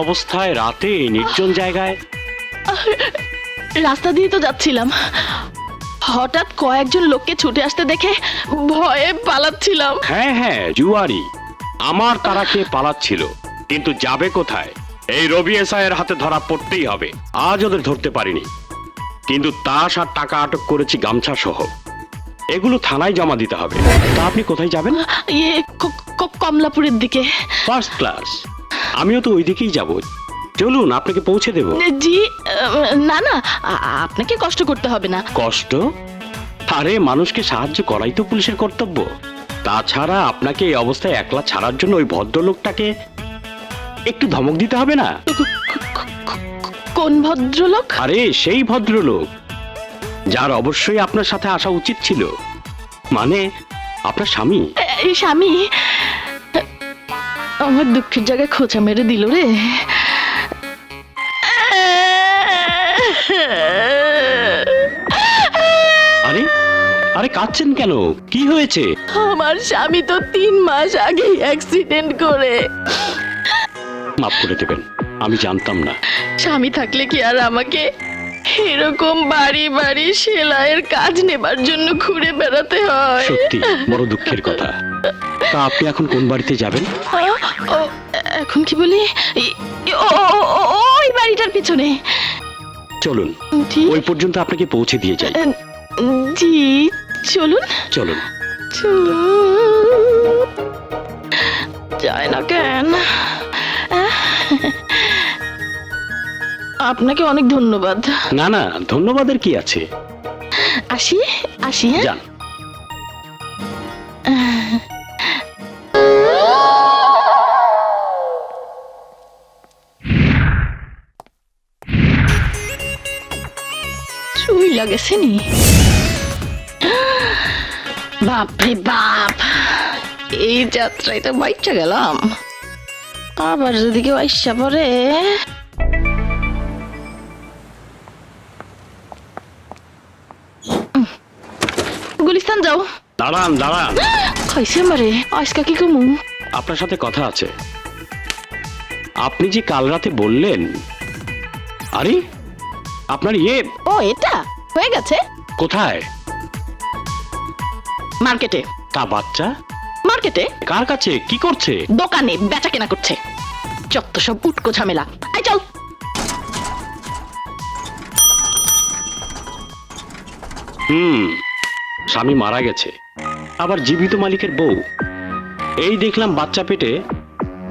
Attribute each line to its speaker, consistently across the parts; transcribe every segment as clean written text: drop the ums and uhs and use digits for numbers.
Speaker 1: অবস্থায় রাতে নির্জন জায়গায়?
Speaker 2: রাস্তা দিয়ে তো যাচ্ছিলাম, হঠাৎ কয়েকজন লোককে ছুটে আসতে দেখে ভয়ে পালাচ্ছিলাম।
Speaker 1: হ্যাঁ হ্যাঁ, জুয়ারি আমার তারা খেয়ে পালাচ্ছিল, কিন্তু যাবে কোথায়? এই রবি এসআইয়ের হাতে ধরা পড়তেই হবে। আজ ওদের ধরতে পারিনি, কিন্তু তাস আর টাকা আটক করেছি গামছা সহ। এগুলো থানায় জমা দিতে হবে। তা আপনি কোথায় যাবেন?
Speaker 2: কমলাপুরের দিকে।
Speaker 1: ফার্স্ট ক্লাস, আমিও তো ওই দিকেই যাব। চলুন, আপনাকে পৌঁছে দেব।
Speaker 2: জি না না, আপনাকে কষ্ট করতে হবে না।
Speaker 1: কষ্ট? আরে, মানুষকে সাহায্য করাই তো পুলিশের কর্তব্য। তাছাড়া আপনাকে এই অবস্থায় একলা ছাড়ার জন্য ওই ভদ্রলোকটাকে একটু ধমক দিতে হবে না?
Speaker 2: কোন ভদ্রলোক?
Speaker 1: আরে, সেই ভদ্রলোক যার অবশ্যই আপনার সাথে আসা উচিত ছিল, মানে আপনার স্বামী।
Speaker 2: এই স্বামী আমার দুঃখের জায়গায় খোঁচা মেরে দিল রে।
Speaker 1: আরে আরে, কাঁদছেন কেন? কি হয়েছে?
Speaker 2: আমার স্বামী তো 3 মাস আগে অ্যাক্সিডেন্ট করে।
Speaker 1: মাফ করে দেবেন, আমি জানতাম না।
Speaker 2: স্বামী থাকলে কি আর আমাকে এরকম বাড়ি বাড়ি সেলাইয়ের কাজ নেবার জন্য ঘুরে বেড়াতে হয়?
Speaker 1: সত্যি বড় দুঃখের কথা। তা আপনি এখন কোন বাড়িতে যাবেন?
Speaker 2: এখন কি বলি, ওই বাড়িটার পিছনে।
Speaker 1: চলুন, ওই পর্যন্ত আপনাকে পৌঁছে দিয়ে যাই।
Speaker 2: জি চলুন
Speaker 1: চলুন।
Speaker 2: যায় না কেন? আপনাকে অনেক ধন্যবাদ।
Speaker 1: না না, ধন্যবাদের কি আছে।
Speaker 2: আসি আসি। হ্যাঁ,
Speaker 1: যান।
Speaker 2: চুই লাগেছে নি? বাপরে বাপ, এই যাত্রায় তো বাইচা গেলাম। আবার যদি কেউ আইসা পড়ে। গুলিস্তান যাও।
Speaker 1: দাঁড়ান দাঁড়ান।
Speaker 2: খাইছে মারে, আজকা কি কমু?
Speaker 1: আপনার সাথে কথা আছে। আপনি যে কাল রাতে বললেন, আরে আপনার
Speaker 2: ও, এটা হয়ে গেছে।
Speaker 1: কোথায়?
Speaker 2: মার্কেটে।
Speaker 1: তা বাচ্চা?
Speaker 2: মার্কেটে
Speaker 1: কার কাছে? কি করছে?
Speaker 2: দোকানে বেচা কেনা করছে। যত সব উটকো ঝামেলা। আই চল।
Speaker 1: স্বামী মারা গেছে, আবার জীবিত মালিকের বউ। এই দেখলাম বাচ্চা পেটে,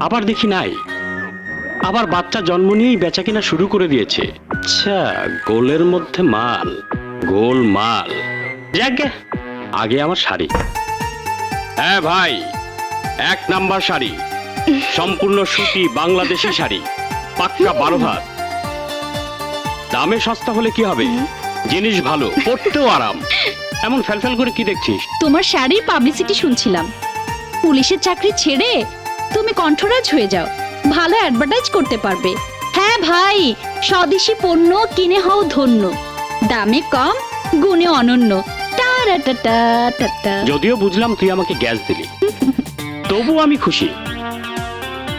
Speaker 1: আবার দেখি নাই। আবার বাচ্চা জন্ম নিয়েই বেচা কিনা শুরু করে দিয়েছে। আচ্ছা, গোলের মধ্যে মাল, গোল মাল। যাকে আগে আমার শাড়ি। হ্যাঁ ভাই, 1 নাম্বার শাড়ি, সম্পূর্ণ সুতি বাংলাদেশি শাড়ি, পাক্কা 12 হাত। দামে সস্তা হলে কি হবে, জিনিস ভালো, পরতেও আরাম। এমন ফেলফেল করে কি দেখছিস?
Speaker 3: তোমার শাড়ির পাবলিসিটি শুনছিলাম। পুলিশের চাকরি ছেড়ে তুমি কণ্ঠরাজ হয়ে যাও, ভালো অ্যাডভার্টাইজ করতে পারবে। হ্যাঁ ভাই, স্বদেশি পণ্য কিনে হও ধন্য, দামে কম, গুণে অনন্য।
Speaker 1: যদিও বুঝলাম তুই আমাকে গ্যাস দিলি, তবু আমি খুশি।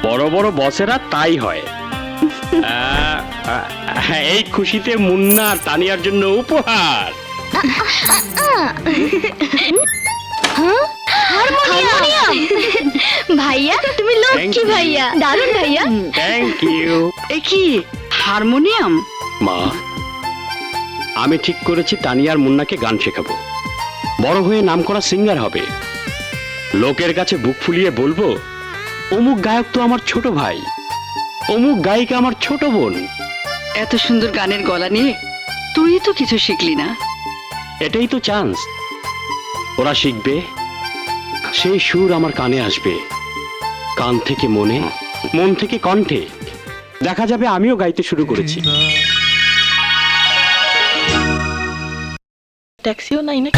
Speaker 1: বড় বড় বসেরা তাই হয়। এই খুশিতে মুন্না আর তানিয়ার জন্য উপহার।
Speaker 3: হারমোনিয়াম। ভাইয়া তুমি লক্ষ্মী ভাইয়া, দারুণ ভাইয়া।
Speaker 1: Thank you.
Speaker 4: এ কি হারমোনিয়াম?
Speaker 1: মা, আমি ঠিক করেছি তানিয়ার মুন্নাকে গান শেখাবো। বড় হয়ে নামকরা সিঙ্গার হবে। লোকের কাছে বুক ফুলিয়ে বলবো, অমুক গায়ক তো আমার ছোট ভাই, অমুক গায়িকা আমার ছোট বোন।
Speaker 4: এত সুন্দর গানের গলা নিয়ে তুই তো কিছু শিখলি না।
Speaker 1: এটাই তো চান্স। ওরা শিখবে, সেই সুর আমার কানে আসবে, কান থেকে মনে, মন থেকে কণ্ঠে। দেখা যাবে আমিও গাইতে শুরু করেছি।
Speaker 2: ট্যাক্সিও নাই না।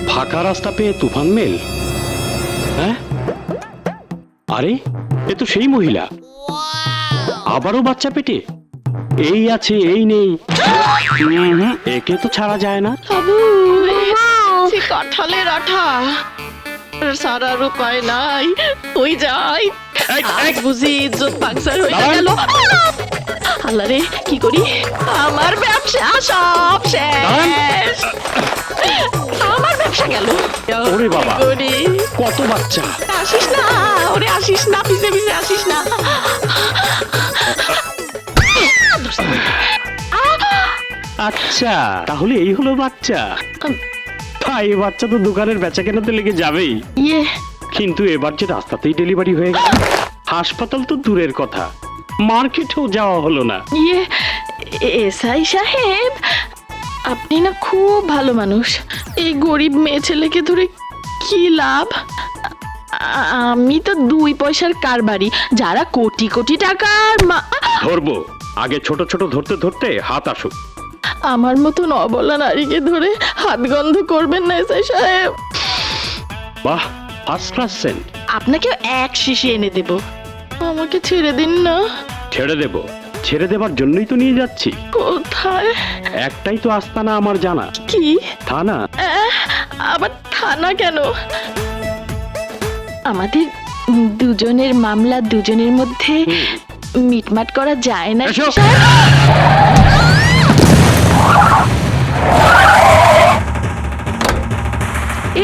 Speaker 1: ফাঁকা রাস্তা পেয়ে তুফান মেল। হ্যাঁ, আরে এ তো সেই মহিলা। আবারও বাচ্চা পেটে, এই আছে এই নেই। একে তো ছাড়া যায় না।
Speaker 2: বাবু, কাঁঠালের আঠা। সারার উপায় নাই, ওই যাই।
Speaker 1: এই,
Speaker 2: আজ বুঝি ইজ্জত পাংচার হয়ে
Speaker 1: দাঁড়ান।
Speaker 2: গেল। আল্লাহ রে, কি করি? আমার ব্যবসা সব
Speaker 1: দাঁড়ান।
Speaker 2: শেষ, আমার ব্যবসা গেল।
Speaker 1: ওরে বাবা।
Speaker 2: কি করি?
Speaker 1: কত বাচ্চা!
Speaker 2: আসিস না, ওরে আসিস না, পিছে পিছে আসিস না।
Speaker 1: আচ্ছা, তাহলে এই হলো বাচ্চা। তাই এই বাচ্চা তো দোকানের বেচা কেনাতে লেগে যাবেই,
Speaker 2: ইয়ে,
Speaker 1: কিন্তু এবার যে রাস্তাতেই ডেলিভারি হয়ে গেল, হাসপাতাল তো দূরের কথা, মার্কেটেও যাওয়া হলো না।
Speaker 2: ইয়ে, এসআই সাহেব, আপনি না খুব ভালো মানুষ। এই গরিব মেয়ে ছেলেকে ধরে কি লাভ? আমি তো 2 পয়সার কারবারি, যারা কোটি কোটি টাকার
Speaker 1: ধরবো, আগে ছোট ছোট ধরতে ধরতে হাত আসুক।
Speaker 2: আমার মতন অবলা নারীকে ধরে হাত গন্ধ করবেন না এসআই সাহেব।
Speaker 1: বাহ, ফার্স্ট ক্লাস সেন্ট।
Speaker 2: আপনাকে এক শিশি এনে দেব, আমাকে ছেড়ে দিন না।
Speaker 1: ছেড়ে দেব? ছেড়ে দেবার জন্যই তো নিয়ে যাচ্ছি।
Speaker 2: কোথায়?
Speaker 1: একটাই তো আস্তানা আমার জানা,
Speaker 2: কি?
Speaker 1: থানা।
Speaker 2: আবার থানা কেন? আমাদের দুজনের মামলা দুজনের মধ্যে মিটমাট করা যায় না?
Speaker 1: এসো।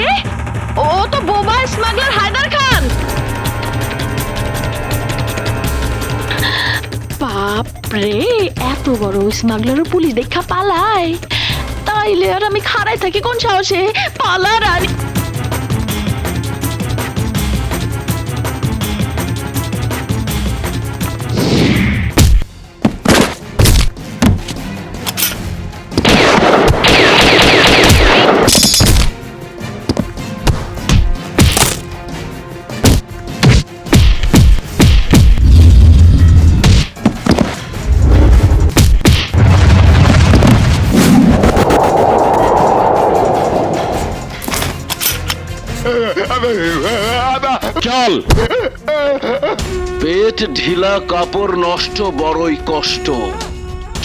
Speaker 2: এ, ও তো বোবা স্মাগলার হায়দার খান। বাপ রে, এত বড় স্মাগলারও পুলিশ দেখা পালায়? তাইলে আর আমি খাড়াই থাকি কোন সাহসে? পালার আর
Speaker 1: চল।
Speaker 5: পেট ঢিলা, কাপড় নষ্ট, বড়ই কষ্ট।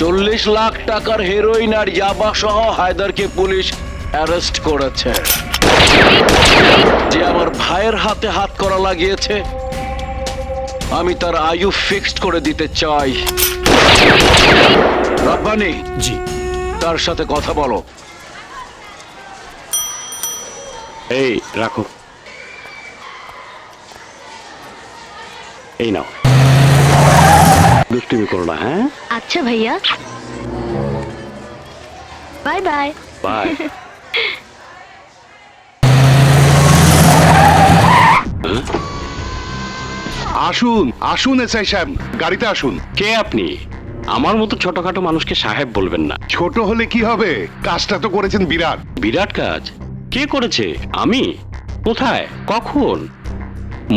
Speaker 5: 40 লাখ টাকার হেরোইন আর ইয়াবা সহ হায়দারকে পুলিশ অ্যারেস্ট করেছে। যে আমার ভাইয়ের হাতে হাত করা লাগিয়েছে, আমি তার আয়ু ফিক্সড করে দিতে চাই। রব্বানি,
Speaker 1: জি।
Speaker 5: তার সাথে কথা বলো।
Speaker 1: এই রাখো, এই নাও। দুষ্টুমি করো না, হ্যাঁ?
Speaker 3: আচ্ছা ভাইয়া, বাই বাই।
Speaker 1: বাই।
Speaker 6: আসুন আসুন এসআই সাহেব, গাড়িতে আসুন।
Speaker 1: কে আপনি? আমার মতো ছোটখাটো মানুষকে সাহেব বলবেন না।
Speaker 6: ছোট হলে কি হবে, কাজটা তো করেছেন বিরাট।
Speaker 1: বিরাট কাজ? কে করেছে? আমি? কোথায়? কখন?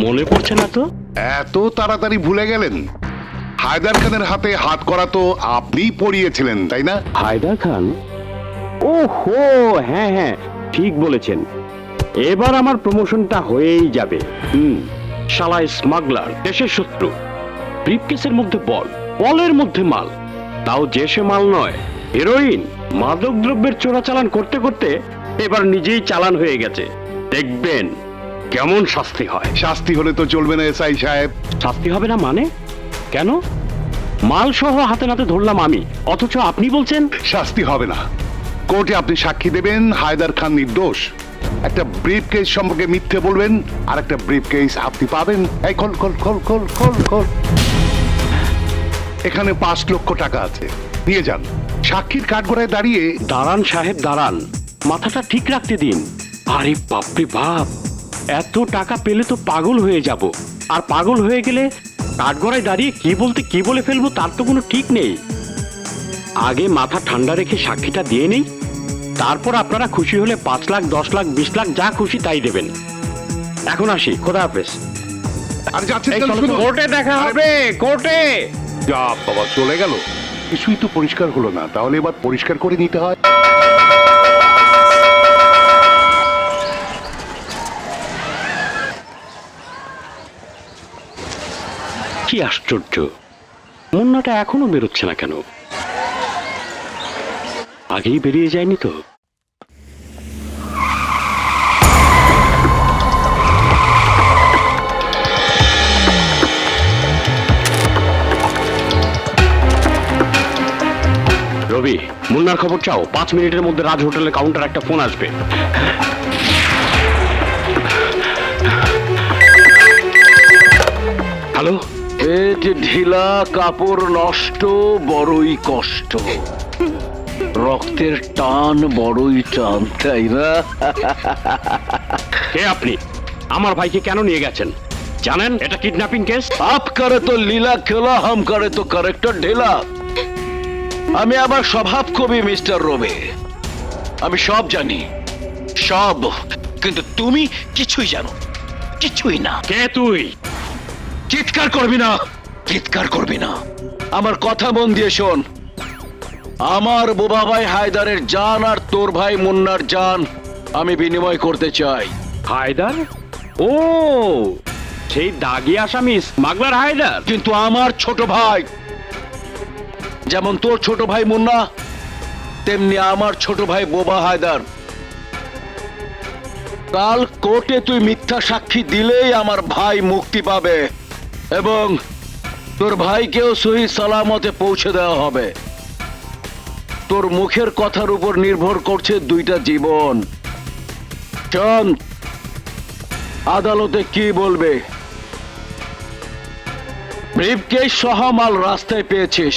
Speaker 1: মনে পড়ছে না তো।
Speaker 6: এত তাড়াতাড়ি ভুলে গেলেন? হায়দার খানের হাতে হাত করা তো আপনিই পড়িয়েছিলেন, তাই না?
Speaker 1: হায়দার খান? ও হো, হ্যাঁ হ্যাঁ, ঠিক বলেছেন। এবার আমার প্রমোশনটা হয়েই যাবে। শালা স্মাগলার, দেশের শত্রু। ব্রিফকেসের মধ্যে বল, বলের মধ্যে মাল, তাও যে সে মাল নয়, হেরোইন। মাদক দ্রব্যের চোরাচালান করতে করতে এবার নিজেই চালান হয়ে গেছে। দেখবেন কেমন শাস্তি হয়।
Speaker 6: শাস্তি হলে তো চলবে না এসআই সাহেব।
Speaker 1: শাস্তি হবে না মানে? কেন? মাল সহ হাতে নাতে ধরলাম আমি, অথচ আপনি বলছেন
Speaker 6: শাস্তি হবে না। কোর্টে আপনি সাক্ষী দেবেন হায়দার খান নির্দোষ। একটা ব্রিফ কেস সম্পর্কে মিথ্যে বলবেন, আর একটা ব্রিফ কেস আপনি পাবেন। এই খোল খোল খোল খোল খোল খোল। এখানে 5 লক্ষ টাকা আছে, নিয়ে যান। সাক্ষীর কাঠগড়ায় দাঁড়িয়ে
Speaker 1: দাঁড়ান সাহেব, দাঁড়ান, মাথাটা ঠিক রাখতে দিন। আরে বাপরে বাপ, এত টাকা পেলে তো পাগল হয়ে যাব, আর পাগল হয়ে গেলে কাঠগড়ায় দাঁড়িয়ে কি বলতে কি বলে ফেলবো তার তো কোনো ঠিক নেই। আগে মাথা ঠান্ডা রেখে সাক্ষীটা দিয়ে নেই, তারপর আপনারা খুশি হলে 5 লাখ, 10 লাখ, 20 লাখ, যা খুশি তাই দেবেন। এখন আসি, খোদা হাফেজ।
Speaker 6: আর যাচ্ছেন
Speaker 1: এই
Speaker 6: কেন
Speaker 1: চলো,
Speaker 6: শুনুন।
Speaker 1: কোর্টে দেখা হবে, কোর্টে।
Speaker 6: যা বাবা, চলে গেল। কিছুই তো পরিষ্কার হলো না, তাহলে এবার পরিষ্কার করে নিতে হয়।
Speaker 1: কি আশ্চর্য, মুন্নাটা এখনো বেরোচ্ছে না কেন? আগেই বেরিয়ে যায়নি তো? রবি, মুন্নার খবর চাও। 5 মিনিটের মধ্যে রাজ হোটেলের কাউন্টার একটা ফোন আসবে। হ্যালো।
Speaker 5: পেট ঢিলা, কাপড় নষ্ট, বড়ই কষ্ট। রক্তের টান, বড়ই টান, তাই না?
Speaker 1: কে আপনি? আমার ভাইকে কেন নিয়ে গেছেন জানেন? এটা কিডন্যাপিং কেস।
Speaker 5: আপ করে তো লীলা খেলা, হাম করে তো ক্যারেক্টার ঢেলা। আমি আমার স্বভাব কবি মিস্টার রবি। আমি সব জানি, সব। কিন্তু তুমি কিছুই জানো, কিছুই না।
Speaker 1: কে তুই?
Speaker 5: চিৎকার করবি না, চিৎকার করবি না। আমার কথা মন দিয়ে শোন। আমার বোবা ভাই হায়দারের জান আর তোর ভাই মুন্নার জান আমি বিনিময় করতে চাই।
Speaker 1: হায়দার? ও, সেই দাগি আসামি স্মাগলার হায়দার।
Speaker 5: কিন্তু আমার ছোট ভাই, যেমন তোর ছোট ভাই মুন্না, তেমনি আমার ছোট ভাই বোবা হায়দার। কাল কোর্টে তুই মিথ্যা সাক্ষী দিলেই আমার ভাই মুক্তি পাবে এবং তোর ভাইকেও সহি সালামতে পৌঁছে দেওয়া হবে। তোর মুখের কথার উপর নির্ভর করছে 2টা জীবন। শোন, আদালতে কি বলবে? ব্রিফকেস সহ মাল রাস্তায় পেয়েছিস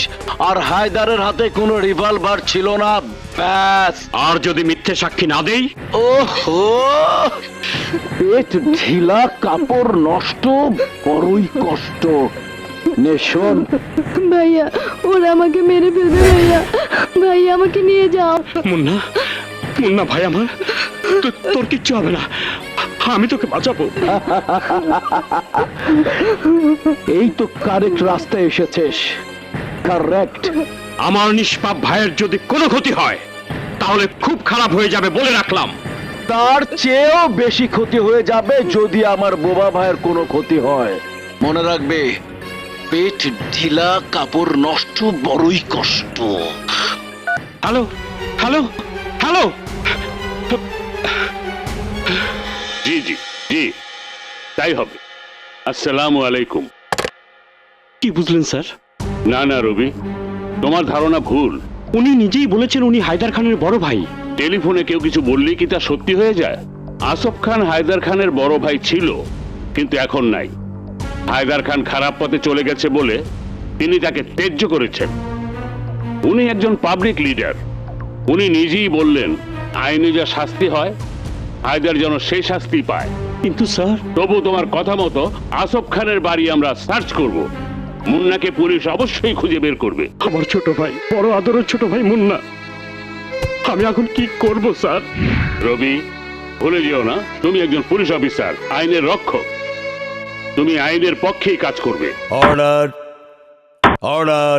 Speaker 5: আর হায়দারের হাতে কোনো রিভলভার ছিল না, ব্যাস।
Speaker 1: আর যদি মিথ্যে সাক্ষী না দেই?
Speaker 5: ওহো, পেট ঢিলা, কাপড় নষ্ট, বড়ই কষ্ট। নে শোন,
Speaker 2: ভাইয়া ওরা আমাকে মেরে ফেলবে। ভাইয়া, ভাইয়া আমাকে নিয়ে যাও।
Speaker 1: মুন্না, মুন্না ভাই আমার, তোর কিচ্ছু হবে না, আমি তোকে বাঁচাবো।
Speaker 5: এই তো কারেক্ট রাস্তায় এসেছিস, কারেক্ট।
Speaker 1: আমার নিষ্পাপ ভাইয়ের যদি কোনো ক্ষতি হয় তাহলে খুব খারাপ হয়ে যাবে বলে রাখলাম।
Speaker 5: তার চেয়েও বেশি ক্ষতি হয়ে যাবে যদি আমার বোবা ভাইয়ের কোনো ক্ষতি হয়। মনে রাখবে, পেট ঢিলা, কাপড় নষ্ট, বড়ই কষ্ট।
Speaker 1: Hello, hello, hello. জি জি জি, তাই হবে। আসসালামু আলাইকুম। কি বুঝলেন স্যার? না না রবি, তোমার ধারণা ভুল। উনি নিজেই বলেছেন উনি হায়দার খানের বড় ভাই। টেলিফোনে কেউ কিছু বললেই কি তা সত্যি হয়ে যায়? আসফ খান হায়দার খানের বড় ভাই ছিল, কিন্তু এখন নাই। হায়দার খান খারাপ পথে চলে গেছে বলে তিনি তাকে ত্যায্য করেছেন। উনি একজন পাবলিক লিডার। উনি নিজেই বললেন আইনে যা শাস্তি হয় হায়দার যেন সেই শাস্তি পায়। কিন্তু স্যার, তবু তোমার কথা মতো আসফ খানের বাড়ি আমরা সার্চ করব। মুন্নাকে পুলিশ অবশ্যই খুঁজে বের করবে। আমার ছোট ভাই, বড় আদরের ছোট ভাই মুন্না, আমি এখন কি করব স্যার? রবি, ভুলে যেও না তুমি একজন পুলিশ অফিসার, আইনের রক্ষক। তুমি আইনের পক্ষেই কাজ করবে।
Speaker 7: Order, order,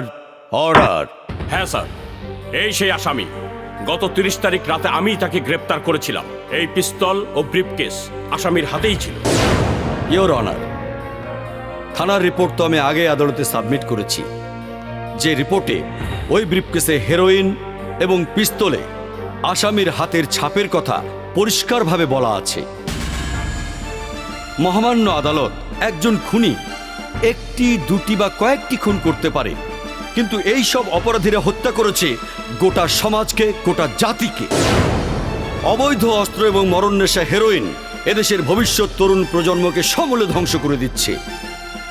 Speaker 7: order.
Speaker 8: হ্যাঁ স্যার, এই সেই আসামি। গত 30 তারিখ রাতে আমি তাকে গ্রেপ্তার করেছিলাম। এই পিস্তল ও ব্রিফকেস আসামির হাতেই ছিল।
Speaker 7: ইওর অনার, থানার রিপোর্ট তো আমি আগে আদালতে সাবমিট করেছি, যে রিপোর্টে ওই ব্রিফকেসে হেরোইন এবং পিস্তলে আসামির হাতের ছাপের কথা পরিষ্কারভাবে বলা আছে। মহামান্য আদালত, একজন খুনি একটি, দুটি বা কয়েকটি খুন করতে পারে, কিন্তু এই সব অপরাধীরা হত্যা করেছে গোটা সমাজকে, গোটা জাতিকে। অবৈধ অস্ত্র এবং মরণনেশা হেরোইন এদেশের ভবিষ্যৎ তরুণ প্রজন্মকে সমূলে ধ্বংস করে দিচ্ছে।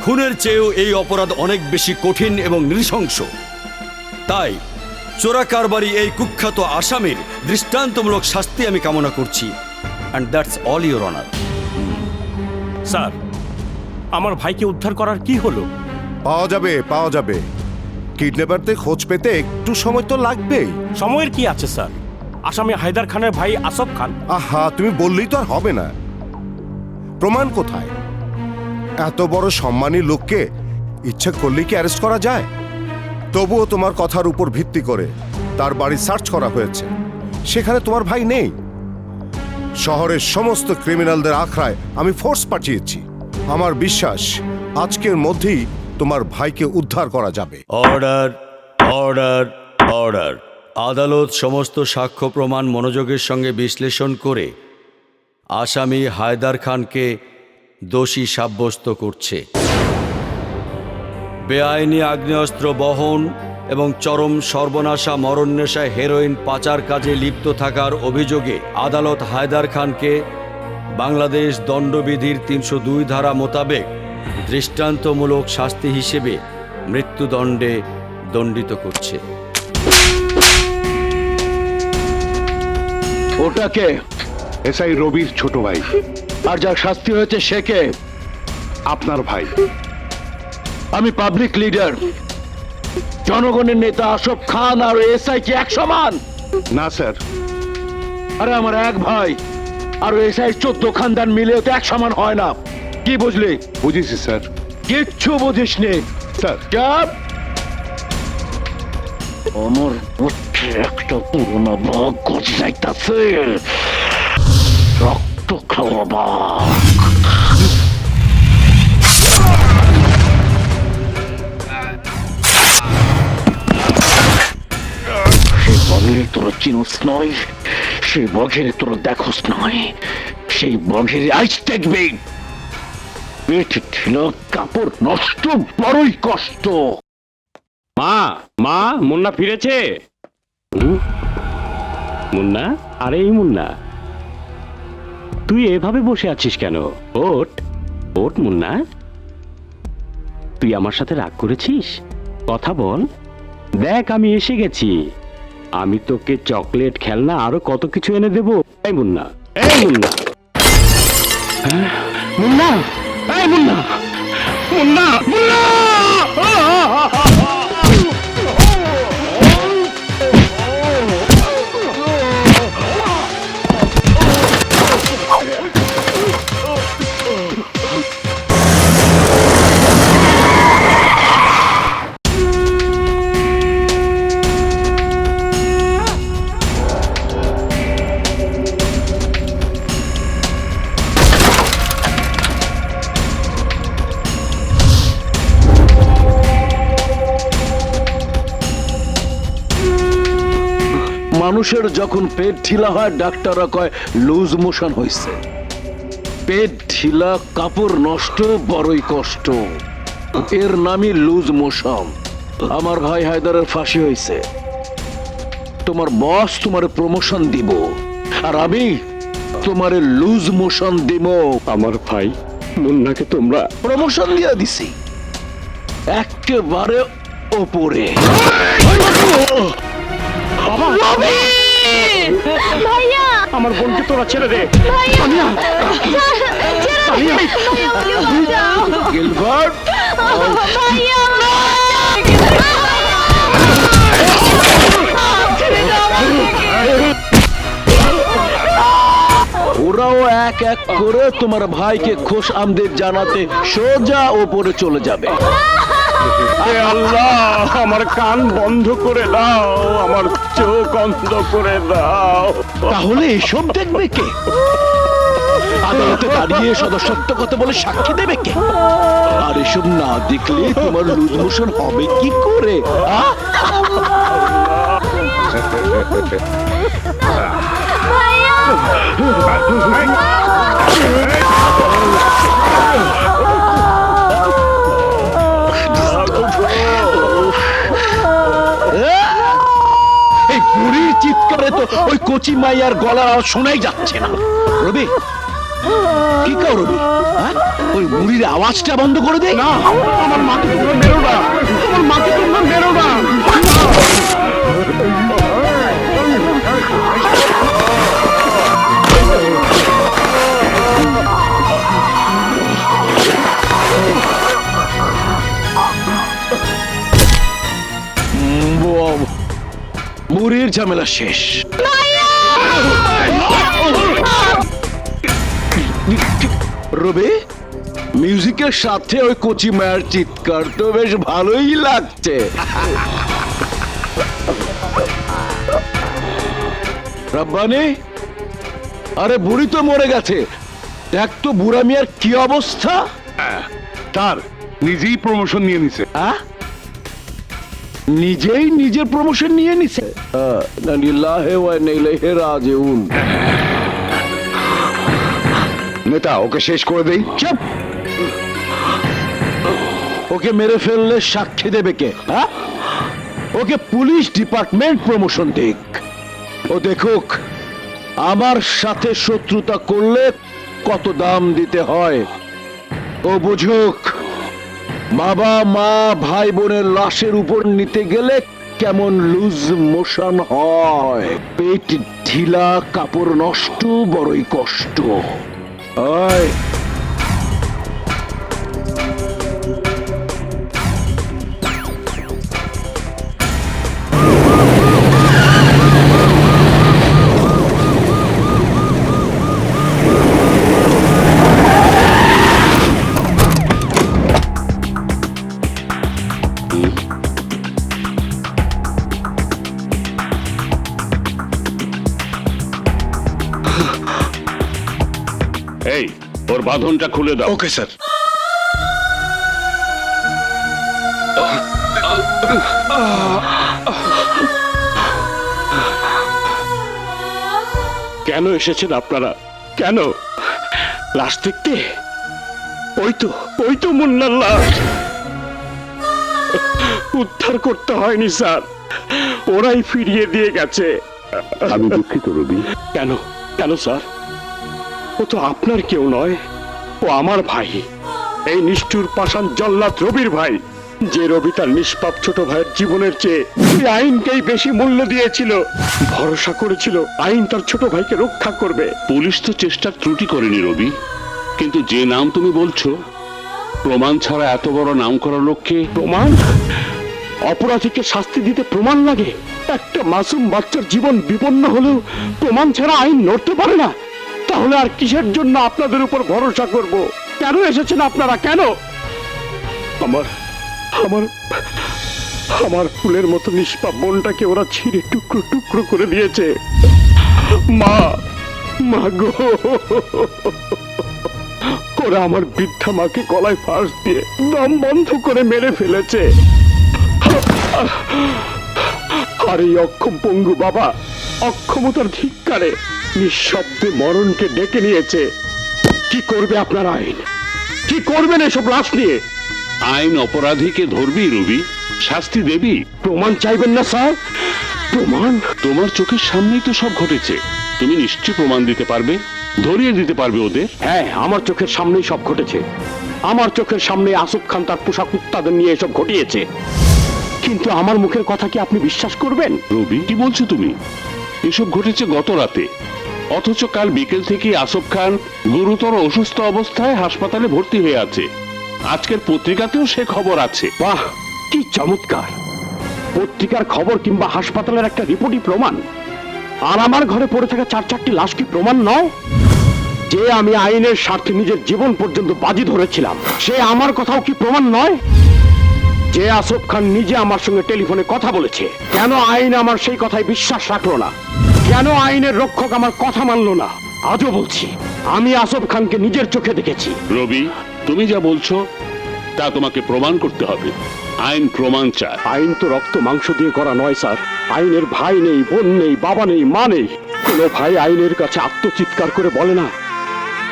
Speaker 7: খুনের চেয়েও এই অপরাধ অনেক বেশি কঠিন এবং নৃশংস। তাই চোরা কারবারি এই কুখ্যাত আসামির দৃষ্টান্তমূলক শাস্তি আমি কামনা করছি। And that's all your honour.
Speaker 8: Sir, আমার ভাইকে উদ্ধার করার কি হলো?
Speaker 9: পাওয়া যাবে, পাওয়া যাবে। কিডন্যাপারদের খোঁজ পেতে একটু সময় তো লাগবেই।
Speaker 8: সময়ের কি আছে স্যার? আসামি হায়দার খানের ভাই আসফ খান।
Speaker 9: আহা, তুমি বললেই তো আর হবে না। প্রমাণ কোথায়? এত বড় সম্মানী লোককে ইচ্ছা করলেই কি অ্যারেস্ট করা যায়? তবুও তোমার কথার উপর ভিত্তি করে তার বাড়ি সার্চ করা হয়েছে। সেখানে তোমার ভাই নেই। শহরের সমস্ত ক্রিমিনালদের আখড়ায় আমি ফোর্স পাঠিয়েছি। আমার বিশ্বাস আজকের মধ্যেই তোমার ভাইকে উদ্ধার করা যাবে।
Speaker 7: Order, order, order. আদালত সমস্ত সাক্ষ্য প্রমাণ মনোযোগের সঙ্গে বিশ্লেষণ করে আসামি হায়দার খানকে দোষী সাব্যস্ত করছে। বেআইনি আগ্নেয়াস্ত্র বহন এবং চরম সর্বনাশা মরণনেশায় হেরোইন পাচার কাজে লিপ্ত থাকার অভিযোগে আদালত হায়দার খানকে বাংলাদেশ দণ্ডবিধির ৩০২ ধারা মোতাবেক দৃষ্টান্তমূলক শাস্তি হিসেবে মৃত্যুদণ্ডে দণ্ডিত করছে।
Speaker 5: ওটাকে
Speaker 6: এসআই রবির ছোট ভাই,
Speaker 5: আর যার শাস্তি হয়েছে সে কে?
Speaker 6: আপনার ভাই।
Speaker 5: আমি পাবলিক লিডার, জনগণের নেতা আশফ খান আর এসআই কি এক সমান?
Speaker 6: না স্যার,
Speaker 5: আরে আমার এক ভাই আর এসআই 14 খানদান মিলেও তো এক সমান হয় না। কি বুঝলি?
Speaker 6: বুঝেছি স্যার।
Speaker 5: কিচ্ছু বুঝিসনি
Speaker 6: স্যার,
Speaker 5: চাপ। আমার মধ্যে একটা পুরোনো ভাগ গজে যাইতাছে, রক্ত খাওয়া বাঘ। সেই বগের তোর চিনোস নয়, সেই বগের তোর দেখোস নয়, সেই বগের আইস দেখবে। পেট ছিল কাপড় নষ্ট, বড়ই কষ্ট।
Speaker 1: মা মা, মুন্না ফিরেছে। মুন্না, আরে এই মুন্না, তুই এভাবে বসে আছিস কেন? ওঠ ওঠ মুন্না, তুই আমার সাথে রাগ করেছিস? কথা বল। দেখ আমি এসে গেছি, আমি তোকে চকলেট, খেলনা আরো কত কিছু এনে দেবো। এই মুন্না, এই মুন্না, মুন্না, এই মুন্না, মুন্না, মুন্না!
Speaker 5: মানুষের যখন পেট ঢিলা হয় ডাক্তাররা কয় লুজ মোশন হয়েছে। পেট ঢিলা, কাপড় নষ্ট, বড়ই কষ্ট, এর নামই লুজ মোশন। আমার ভাই হায়দারের ফাঁসি হয়েছে, তোমার বস তোমারে প্রমোশন দিব, আর আমি তোমারে লুজ মোশন দিব।
Speaker 1: আমার ভাই মুন্নাকে তোমরা
Speaker 5: প্রমোশন দিয়ে দিছি একেবারে ওপরে।
Speaker 2: ভাইয়া,
Speaker 1: আমার বোনকে তোরা ছেড়ে দে।
Speaker 5: গিলবার্ট, ওরাও এক এক করে তোমার ভাইকে খোশ আমদের জানাতে সোজা ওপরে চলে যাবে।
Speaker 1: হে আল্লাহ, আমার কান বন্ধ করে দাও, আমার চোখ অন্ধ করে দাও।
Speaker 5: তাহলে এসব দেখবে কে? আদালতে দাঁড়িয়ে সত্য কথা বলে সাক্ষী দেবে কে? আর এসব না দেখলে তোমার লুজ মোশন হবে কি করে? এই বুড়ির চিৎকারে তো ওই কচি মাইয়ার গলার আওয়াজ শোনাই যাচ্ছে না। রবি, কি কর রবি? ওই বুড়ির আওয়াজটা বন্ধ করে দে।
Speaker 1: না, আমার মাকে তোমরা মেরো না, আমার মাকে তোমরা মেরো না।
Speaker 5: বুড়ির ঝামেলা শেষ। রবি, মিউজিকের সাথে ওই কচি মায়ের চিৎকার তো বেশ ভালোই লাগছে। রব্বানি, আরে বুড়ি তো মরে গেছে, দেখ তো বুড়া মিয়ার কি অবস্থা।
Speaker 6: তার নিজেই প্রমোশন নিয়ে নিছে।
Speaker 5: নিজেই নিজের প্রমোশন নিয়ে নিছে।
Speaker 6: নেতা, ওকে শেষ করে দেই।
Speaker 5: চুপ! ওকে মেরে ফেললে সাক্ষী দেবে কে? ওকে পুলিশ ডিপার্টমেন্ট প্রমোশন দিক। ও দেখুক আমার সাথে শত্রুতা করলে কত দাম দিতে হয়। ও বুঝুক বাবা মা ভাই বোনের লাশের উপর নিতে গেলে কেমন লুজ মোশন হয়। পেট ঢিলা, কাপড় নষ্ট, বড়ই কষ্ট। আয়
Speaker 6: এই ওর বাঁধনটা খুলে দাও।
Speaker 9: Okay sir.
Speaker 1: কেন এসেছেন আপনারা? কেন? লাশ দেখতে? ওই তো মুন্নার লাশ। উদ্ধার করতে হয়নি স্যার, ওরাই ফিরিয়ে দিয়ে গেছে।
Speaker 6: আমি দুঃখিত রবি।
Speaker 1: কেন কেন স্যার? ও তো আপনার কেউ নয়, ও আমার ভাই, এই নিষ্ঠুর পাষাণ জল্লাদ রবির ভাই। যে রবি তার নিষ্পাপ ছোট ভাইয়ের জীবনের চেয়ে এই আইনকেই বেশি মূল্য দিয়েছিল, ভরসা করেছিল আইন তার ছোট ভাইকে রক্ষা করবে।
Speaker 6: পুলিশ তো চেষ্টার ত্রুটি করেনি রবি, কিন্তু যে নাম তুমি বলছো, প্রমাণ ছাড়া এত বড় নাম করা লোককে।
Speaker 1: প্রমাণ? অপরাধীকে শাস্তি দিতে প্রমাণ লাগে? একটা মাসুম বাচ্চার জীবন বিপন্ন হলেও প্রমাণ ছাড়া আইন নড়তে পারে না। তাহলে আর কিসের জন্য আপনাদের উপর ভরসা করব? কেন এসেছেন আপনারা? কেন? আমার আমার আমার ফুলের মতো নিষ্পাপ বোনটাকে ওরা ছিঁড়ে টুকরো টুকরো করে দিয়েছে। মা, মা গো, ওরা আমার বৃদ্ধা মাকে গলায় ফাঁস দিয়ে দম বন্ধ করে মেরে ফেলেছে। আর এই অক্ষম পঙ্গু বাবা অক্ষমতার ধিক্কারে নিঃশব্দে মরণকে ডেকে নিয়েছে। কি করবে আপনার আইন? কি করবেন এসব লাশ নিয়ে?
Speaker 6: আইন অপরাধীকে ধরবি রবি, শাস্তি দেবি।
Speaker 1: প্রমাণ চাইবেন না স্যার? প্রমাণ?
Speaker 6: তোমার চোখের সামনেই তো সব ঘটেছে, তুমি নিশ্চয়ই প্রমাণ দিতে পারবে, ধরিয়ে দিতে পারবে ওদের।
Speaker 1: হ্যাঁ, আমার চোখের সামনেই সব ঘটেছে। আমার চোখের সামনে আসফ খান তার পোষা কুত্তাদের নিয়ে এসব ঘটিয়েছে। কিন্তু আমার মুখের কথা কি আপনি বিশ্বাস করবেন?
Speaker 6: রবি, কি বলছো তুমি? এসব ঘটেছে গত রাতে, অথচ কাল বিকেল থেকে আসফ খান গুরুতর অসুস্থ অবস্থায় হাসপাতালে ভর্তি হয়ে আছে। আজকের পত্রিকাতেও সে খবর আছে।
Speaker 1: বাহ, কি চমৎকার! পত্রিকার খবর কিংবা হাসপাতালের একটা রিপোর্টই প্রমাণ, আর আমার ঘরে পড়ে থাকা 4-4টি লাশ কি প্রমাণ নয়? যে আমি আইনের স্বার্থে নিজের জীবন পর্যন্ত বাজি ধরেছিলাম, সে আমার কথাও কি প্রমাণ নয়? যে আসফ খান নিজে আমার সঙ্গে টেলিফোনে কথা বলেছে, কেন আইন আমার সেই কথায় বিশ্বাস রাখলো না? কেন আইনের রক্ষক আমার কথা মানলো না? আজও বলছি, আমি আসফ খানকে নিজের চোখে দেখেছি।
Speaker 6: রবি, তুমি যা বলছো তা তোমাকে প্রমাণ করতে হবে। আইন প্রমাণ চায়।
Speaker 1: আইন তো রক্ত মাংস দিয়ে করা নয় স্যার। আইনের ভাই নেই, বোন নেই, বাবা নেই, মা নেই। কোনো ভাই আইনের কাছে আত্মচিৎকার করে বলে না,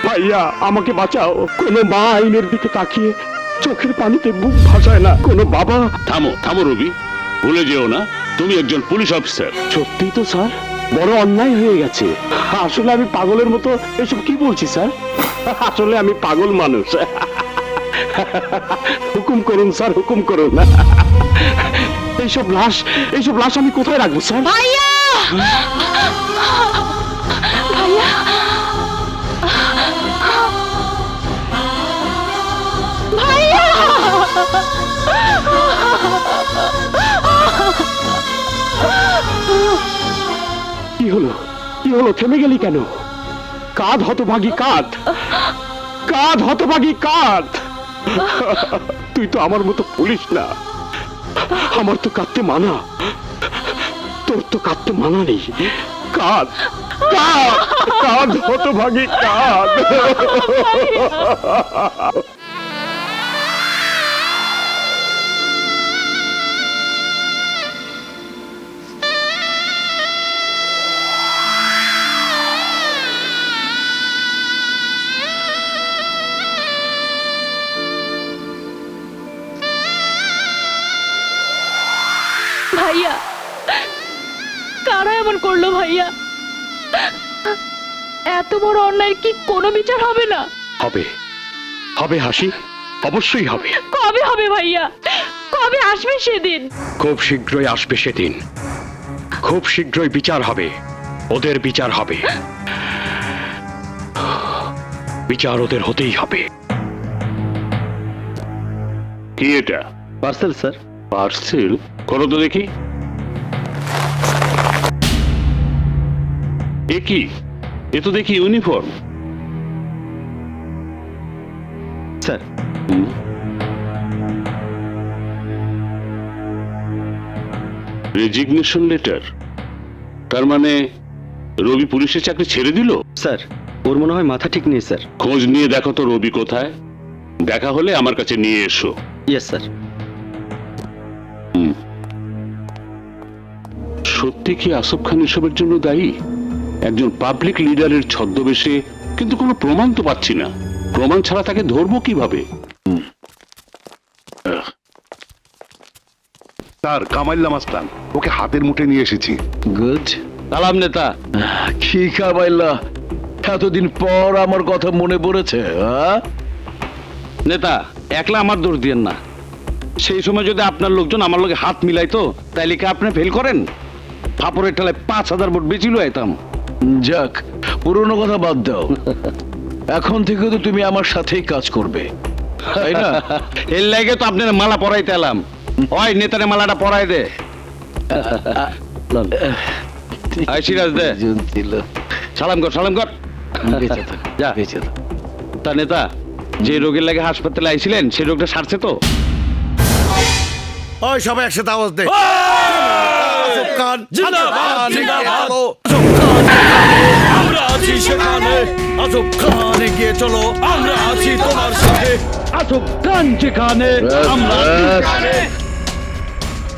Speaker 1: ভাইয়া আমাকে বাঁচাও। কোনো মা আইনের দিকে তাকিয়ে চোখের পানিতে বুক ভাসায় না। কোনো বাবা।
Speaker 6: থামো থামো রবি, ভুলে যেও না তুমি একজন পুলিশ অফিসার।
Speaker 1: সত্যি তো স্যার, বড় অন্যায় হয়ে গেছে। আসলে আমি পাগলের মতো এসব কি বলছি স্যার? আসলে আমি পাগল মানুষ। হুকুম করুন স্যার, হুকুম করুন। এইসব লাশ আমি কোথায় রাখবো স্যার?
Speaker 2: ভাইয়া, ভাইয়া, ভাইয়া,
Speaker 1: কি হলো? কি হলো? থেমে গেলি কেন? কাঁধ হতভাগী, কাঁধ, কাঁধ হতভাগী, কাঁধ। তুই তো আমার মতো পুলিশ না। আমার তো কাঁদতে মানা, তোর তো কাঁদতে মানা নেই। কাঁধ, কাঁধ, কাঁধ হতভাগী, কাঁধ।
Speaker 2: ভাইয়া, কারা এমন করলো ভাইয়া? এত বড় অন্যায় কি কোনো বিচার হবে না?
Speaker 1: হবে, হবে হাসি, অবশ্যই হবে।
Speaker 2: কবে হবে ভাইয়া? কবে আসবে সেদিন?
Speaker 1: খুব শীঘ্রই আসবে সেদিন, খুব শীঘ্রই বিচার হবে, ওদের বিচার হবে, বিচার ওদের হতেই হবে।
Speaker 6: কি এটা?
Speaker 1: Parcel sir.
Speaker 6: পার্সেল? করো তো দেখি। এ কি? এ তো দেখি ইউনিফর্ম।
Speaker 1: Sir,
Speaker 6: resignation letter. তার মানে রবি পুলিশের চাকরি ছেড়ে দিল?
Speaker 1: স্যার ওর মনে হয় মাথা ঠিক নেই স্যার।
Speaker 6: খোঁজ নিয়ে দেখো তো রবি কোথায়। দেখা হলে আমার কাছে নিয়ে এসো।
Speaker 1: Yes sir.
Speaker 6: সত্যি কি আসফ খান এসবের জন্য দায়ী? একজন পাবলিক লিডারের ছদ্মবেশে, কিন্তু কোনো প্রমাণ তো পাচ্ছি না। প্রমাণ ছাড়া তাকে ধরবো কিভাবে?
Speaker 10: স্যার, কামাইল্লা মাস্তান, ওকে হাতের মুঠে নিয়ে এসেছি।
Speaker 5: গুড।
Speaker 1: সালাম নেতা।
Speaker 5: কি খাবাইল্লা, এতদিন পর আমার কথা মনে পড়েছে?
Speaker 1: নেতা, একলা আমার দোষ দিয়েন না। সেই সময় যদি আপনার লোকজন আমার লোকে হাত মিলাইতো, তাইলে কি আপনি ফেল করেন? ফাপড়ের ঠেলায় 5,000 ভোট বেচিল আইতাম।
Speaker 5: যাক, পুরনো কথা বাদ দাও। এখন থেকে তো তুমি আমার সাথেই কাজ করবে, তাই না?
Speaker 1: এর লাগে তো আপনার মালা পরাইতে এলাম। ওই নেতারে মালাটা পরাই দে। আই সিরাজ দে। সালাম কর, সালাম কর। যা। তা নেতা, যে রোগের লাগে হাসপাতালে আইছিলেন, সেই রোগটা সারছে তো?
Speaker 7: ওই সবাই একসাথে আওয়াজ দে। আসফ খান জিন্দাবাদ, জিন্দাবাদ। আমরা আছি সেখানে। আসফ খান এগিয়ে চলো, আমরা আছি তোমার সাথে।
Speaker 1: আসফ খান যেখানে, আমরা সেখানে।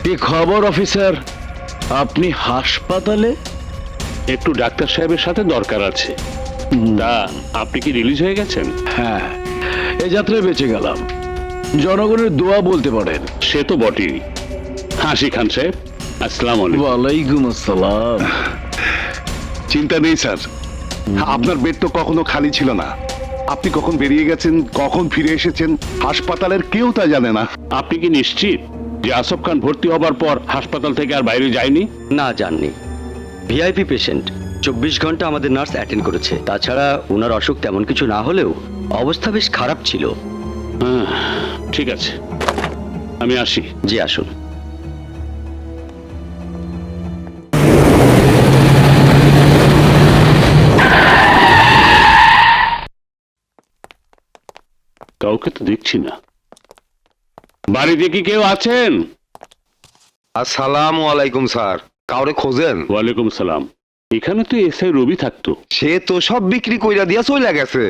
Speaker 5: কি খবর অফিসার, আপনি হাসপাতালে?
Speaker 6: একটু ডাক্তার সাহেবের সাথে দরকার আছে। তা আপনি কি রিলিজ হয়ে গেছেন?
Speaker 5: হ্যাঁ, এই যাত্রায় বেঁচে গেলাম। জনগণের দোয়া বলতে পারেন।
Speaker 6: সে তো বটেই। হাসি খান সাহেব, আসসালামু আলাইকুম।
Speaker 5: ওয়ালাইকুম আসসালাম।
Speaker 10: চিন্তা নেই স্যার, আপনার বেড তো কখনো খালি ছিল না। আপনি কখন বেরিয়ে গেছেন, কখন ফিরে এসেছেন, হাসপাতালের কেউ তা জানে না।
Speaker 6: আপনি কি নিশ্চিত যে আসফ খান ভর্তি হবার পর হাসপাতাল থেকে আর বাইরে যায়নি?
Speaker 1: না, জাননি। ভিআইপি পেশেন্ট, 24 ঘন্টা আমাদের নার্স অ্যাটেন্ড করেছে। তাছাড়া ওনার অসুখ তেমন কিছু না হলেও অবস্থা বেশ খারাপ ছিল।
Speaker 6: ঠিক আছে, আমি আসি।
Speaker 1: জি, আসুন।
Speaker 6: কাউকে তো দেখছি না। বাড়িতে কি কেউ আছেন?
Speaker 9: আসসালামু আলাইকুম স্যার, কাউরে খোঁজেন?
Speaker 6: ওয়ালাইকুম সালাম। এখানে তো এসআই রবি থাকতো।
Speaker 9: সে তো সব বিক্রি কইরা দিয়া চলে গেছে।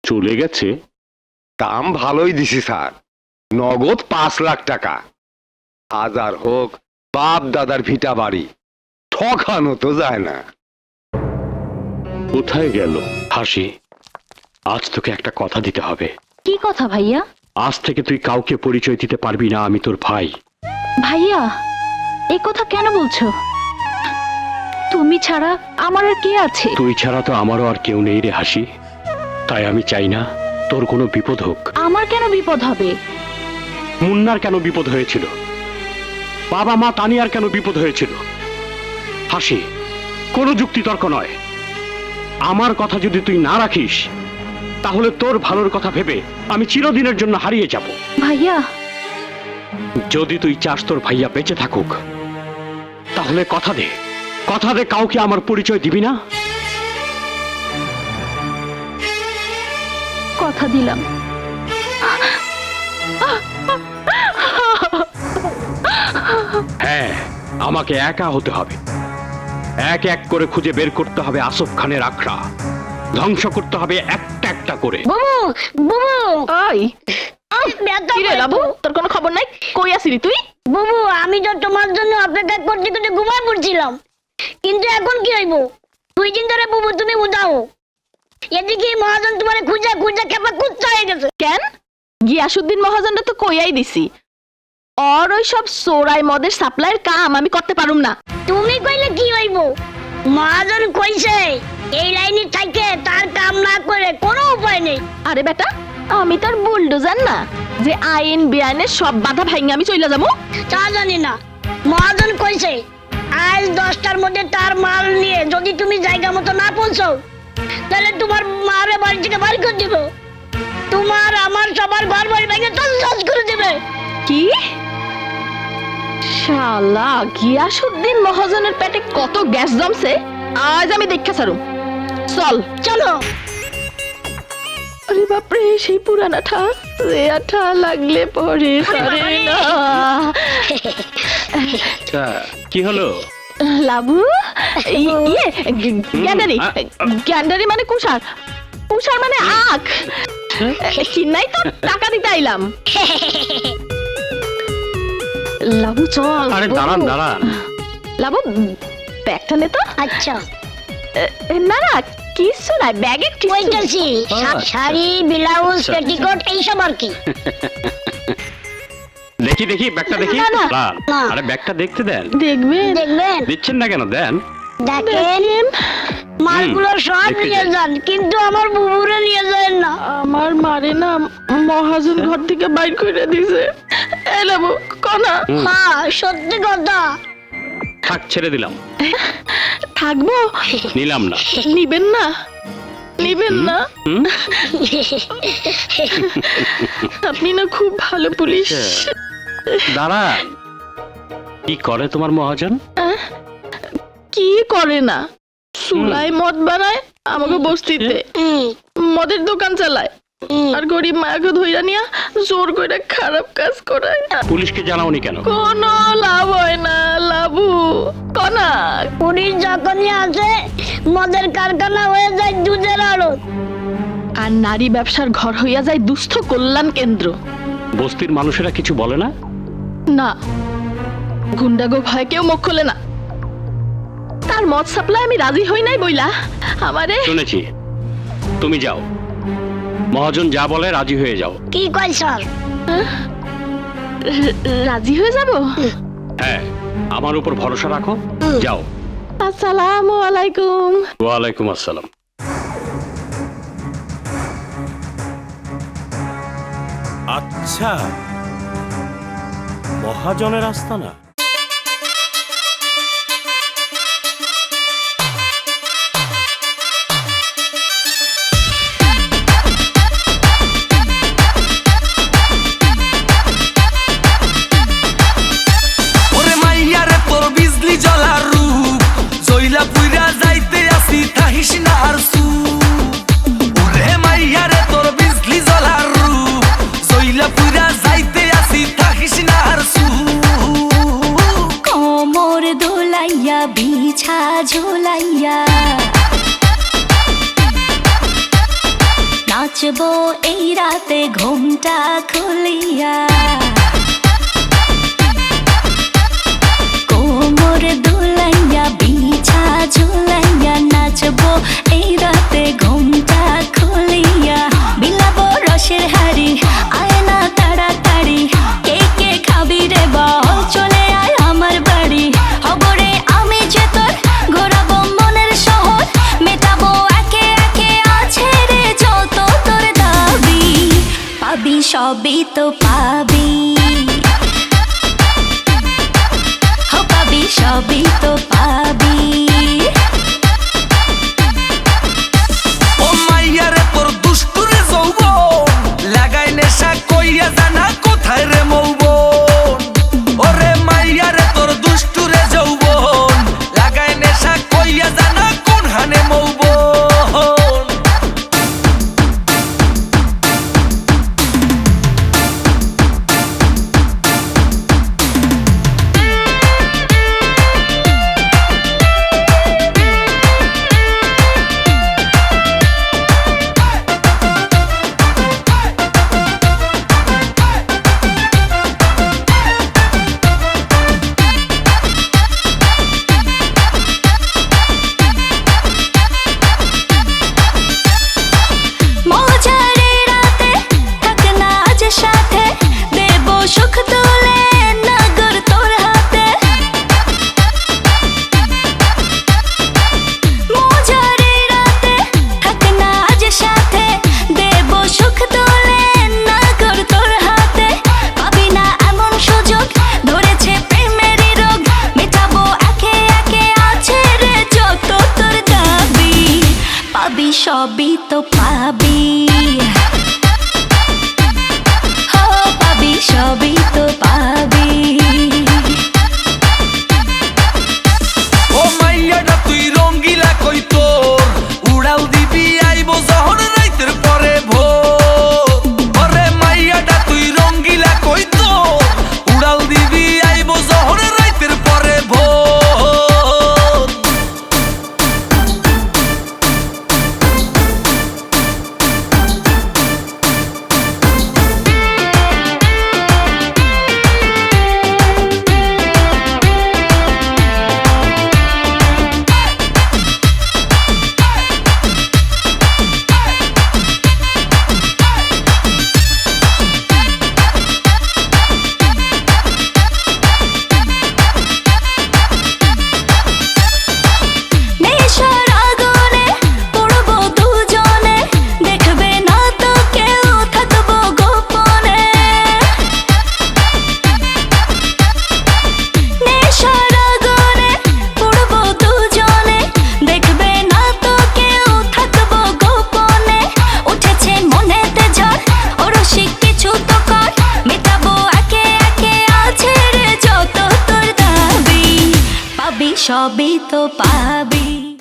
Speaker 6: চলে গেছে?
Speaker 9: দাম ভালোই দিছি স্যার, নগদ 5 লাখ টাকা। হাজার হোক বাপ দাদার ভিটা বাড়ি, ঠকানো তো যায় না।
Speaker 6: কোথায় গেল?
Speaker 1: হাসি, আজ তোকে একটা কথা দিতে হবে।
Speaker 3: কি কথা ভাইয়া?
Speaker 1: আজ থেকে তুই কাউকে পরিচয় দিতে পারবি না আমি তোর ভাই।
Speaker 3: ভাইয়া, এই কথা কেন বলছো? তুমি ছাড়া আমার আর কে আছে?
Speaker 1: তুই ছাড়া তো আমারও আর কেউ নেই রে হাসি। তাই আমি চাই না তোর কোনো বিপদ হোক।
Speaker 3: আমার কেন বিপদ হবে?
Speaker 1: মুন্নার কেন বিপদ হয়েছিল? বাবা মা তানিয়ার কেন বিপদ হয়েছিল? হাসি, কোনো যুক্তি তর্ক নয়। আমার কথা যদি তুই না রাখিস, তাহলে তোর ভালোর কথা ভেবে আমি চিরদিনের জন্য হারিয়ে যাব।
Speaker 3: ভাইয়া,
Speaker 1: যদি তুই চাস তোর ভাইয়া বেঁচে থাকুক, তাহলে কথা দে, কথা দে কাউকে আমার পরিচয় দিবি না।
Speaker 3: কথা দিলাম।
Speaker 1: হ্যাঁ, আমাকে একা হতে হবে। এক এক করে খুঁজে বের করতে হবে আসফ খানের আখড়া, ধ্বংস করতে হবে একটা একটা করে।
Speaker 2: বুবু, বুবু, ওই কি রে লাবু, তোর কোনো খবর নাই? কই আসিলি তুই?
Speaker 11: বুবু, আমি তো তোমার জন্য অপেক্ষা করতে করতে ঘুমায় পড়ছিলাম, কিন্তু এখন কি হইব? 2 দিন ধরে বুবু তুমি উদাও। এদিকে মহাজন তোমার খুঁজা খুঁজা খেপা কুত্তা হয়ে গেছে।
Speaker 2: কেন? গিয়াসুদ্দিন মহাজনটা তো কইয়াই দিছি, আর ওই সব সোরাই মদের সাপ্লাইয়ের কাম আমি করতে পারুম না।
Speaker 11: তুমি কইলে কি হইব? মহাজন কইছে এই লাইনে থাইকে তার কাম না করে কোনো উপায় নেই।
Speaker 2: আরে বেটা, আমি তার বুলডোজার না যে আইন বেআইনের সব বাধা ভাঙে আমি চলে যাবো।
Speaker 11: তা জানি না, মহাজন কইছে আজ 10টার মধ্যে তার মাল নিয়ে যদি তুমি জায়গা মতো না পৌঁছাও তাহলে তোমার মারে বাড়ি থেকে বাড়ি করে দিব, তোমার আমার সবার ঘর বাড়ি ভেঙে তছনছ করে দেবে।
Speaker 2: কি শালা গিয়াসউদ্দিন মহাজনের পেটে কত গ্যাস জমছে আজ আমি দেখে ছাড়ুম। চল
Speaker 11: চলো।
Speaker 2: আরে বাপরে, সেই পুরানাটা রে আঠা লাগলে পরে সারে না।
Speaker 1: আচ্ছা, কি হলো?
Speaker 2: লাবু ইয়ে গ্যান্ডারি, গ্যান্ডারি মানে কুষার, কুষার মানে আখ। চিন্নাই তো টাকা দিতে আইলাম। লাবু চল।
Speaker 1: আরে দাঁড়ান দাঁড়ান,
Speaker 2: লাবু ব্যাগটা নে তো।
Speaker 11: আচ্ছা
Speaker 2: না না কিছু নাই, ব্যাগে
Speaker 11: কইতাছি শাড়ি ব্লাউজ পেটিকোট এইসব আর কি।
Speaker 1: দেখি দেখি ব্যাগটা দেখি।
Speaker 2: না, না,
Speaker 1: না,
Speaker 11: না।
Speaker 1: আরে ব্যাগটা দেখতে দেন।
Speaker 2: দেখবেন
Speaker 11: দেখবেন
Speaker 1: দিচ্ছেন না কেন? দেন।
Speaker 11: দেখেন মালগুলো সব
Speaker 1: দেখতে
Speaker 11: নিয়ে
Speaker 1: চাই।
Speaker 11: যান, কিন্তু আমার বুবুরে নিয়ে যান না।
Speaker 2: আমার মারে না মহাজন ঘর থেকে বাইর করে দিছে। এই লাবু কোনা
Speaker 11: হ্যাঁ সত্যি কথা।
Speaker 1: থাক, ছেড়ে দিলাম,
Speaker 2: থাকবো।
Speaker 1: নিলাম না।
Speaker 2: নিবেন না? নিবেন না?
Speaker 1: হুম?
Speaker 2: আপনি না খুব ভালো পুলিশ।
Speaker 1: দাঁড়ান, কি করে তোমার মহাজন?
Speaker 2: কি করে না, চুলায় মদ বানায় আমাকে বস্তিতে, মদের দোকান চালায়, আর গরিব মায়াকে ধইরা নিয়া জোর করে খারাপ কাজ করায়।
Speaker 1: পুলিশকে জানাওনি কেন?
Speaker 2: কোনো লাভ হয় না লাবু। কনা
Speaker 11: পুলিশ যখনই আসে মদের কারখানা হয়ে যায় দুধের আড়ত,
Speaker 2: আর নারী ব্যবসার ঘর হইয়া যায় দুস্থ কল্যাণ কেন্দ্র।
Speaker 1: বস্তির মানুষেরা কিছু বলে না?
Speaker 2: না, গুন্ডাগো ভয় কেউ মুখ খোলে না। তার মদ সাপ্লাই আমি রাজি হই নাই বইলা আমারে।
Speaker 1: শুনেছি, তুমি যাও, মহাজন যা বলে রাজি হয়ে যাও।
Speaker 11: কি কয় স্যার?
Speaker 2: রাজি হয়ে যাব?
Speaker 1: হ্যাঁ, আমার উপর ভরসা রাখো, যাও।
Speaker 2: আসসালামু আলাইকুম।
Speaker 1: ওয়ালাইকুম আসসালাম।
Speaker 8: আচ্ছা, মহাজনের আস্তানা।
Speaker 12: ওরে মাইয়ারে তোর বিজলি জ্বলার রূপ, জইলা পুইরা যাইতে আসি তাহিস না আর সু। ওরে মাইয়ারে তোর বিজলি জ্বলার রূপ, জইলা পুইরা যাইতে আসি তাহিস না আর সু।
Speaker 3: কোমর দোলাইয়া বিছা ঝোলাইয়া নাচবো এই রাতে ঘুমটা খুলিয়া। কোমর দোলাইয়া বিছা ঝোলাইয়া নাচবো এই রাতে ঘুমটা খুলিয়া। বিলাবো রসের হাড়ি আয় না তাড়াতাড়ি, কে কে খাবি রে বল চলে আয় আমার বাড়ি। খবরে আমি যে তোর ঘোরাবো মনের শহর, মেটাবো একে একে আছে রে যত তোর দাবি। পাবি সবই তো পাবি, পাবি সবই তো পাবি।
Speaker 12: ও মাইয়ারে তোর দুষ্টুরে যৌবন, লাগাই নেশা কইয়া জানা কোথায় রে মৌবন। ওরে মাইয়ারে তোর দুষ্টুরে যৌবন, লাগাই নেশা কইয়া জানা কোন হানে মৌবন।
Speaker 3: সবই তো পাবি, ও পাবি সবই তো পাবি।
Speaker 12: ও মাইয়াটা তুই রঙ্গিলা কই তোর উড়াল দিবি আইবো যখন রাইতের পরে ভোর। ওরে মাইয়াটা তুই রঙ্গিলা কই তোর উড়াল দিবি আইবো যখন রাইতের পরে ভোর।
Speaker 3: নেশার আগুনে পড়বো দুজনে, দেখবে না তো কেউ, থাকবো গোপনে। নেশার আগুনে পড়বো দুজনে, দেখবে না তো কেউ, থাকবো গোপনে। উঠেছে মনেতে ঝড়, ওরসিক কিছু তো কর, মেটাবো একে একে আছে রে যত তোর দাবি, পাবি সবই তো পাবি।